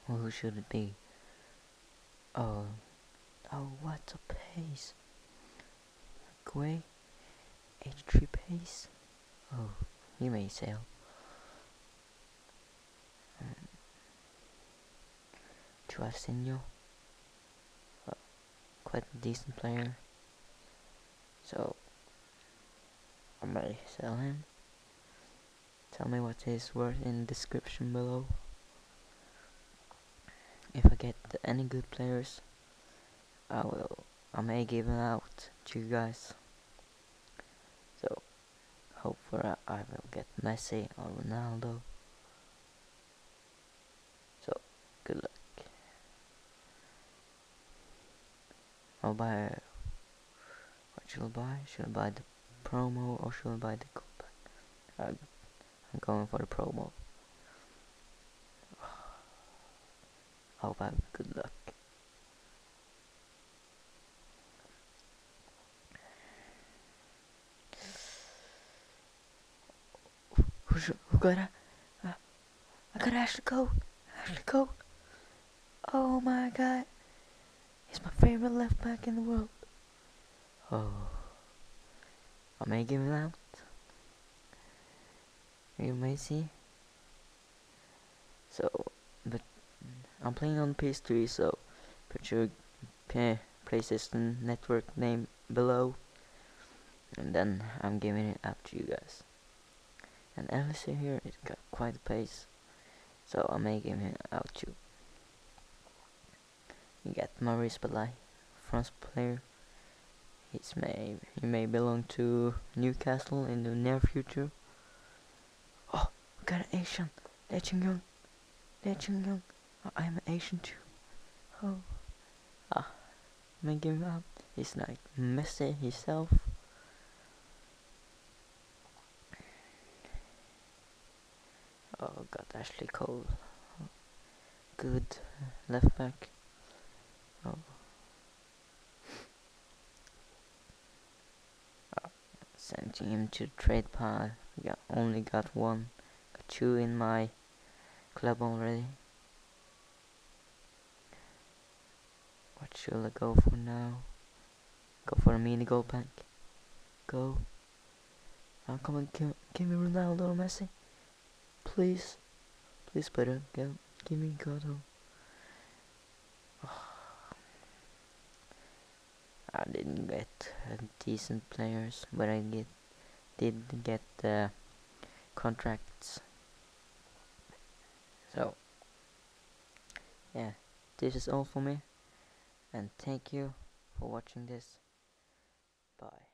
Well, who should it be? Oh, what a pace! Quay, 83 pace. Oh, he may sail. Joaquinho, quite a decent player. So, I'm ready to sell him. Tell me what he's worth in the description below. If I get any good players, I may give them out to you guys. So, hopefully I will get Messi or Ronaldo. So, good luck. I'll buy. What should I buy? Should I buy the promo or should I buy the gold pack? I'm going for the promo. Hope I have good luck. Who got it? I got Ashley Cole. Ashley Cole. Oh my god. He's my favorite left back in the world. Oh. I may give him out. You may see. So, but I'm playing on PS3, so put your PlayStation Network name below. And then I'm giving it out to you guys. And Ellis here, it got quite a pace. So I may give him out too. You got Maurice Balai, France player. He may belong to Newcastle in the near future. Oh, we got an Asian, Lee Ching Young. Oh, I'm an Asian too. Oh, I may give him out. He's like Messi himself. Oh, got Ashley Cole. Good left back. Oh. Sending him to trade pile. Only got one. Got two in my club already. What should I go for now? Go for a mini gold pack. Go. Oh, come on, give me Ronaldo or Messi. Please. Please, better. Give me Godo. I didn't get decent players, but I did get contracts. So, yeah, this is all for me, and thank you for watching this. Bye.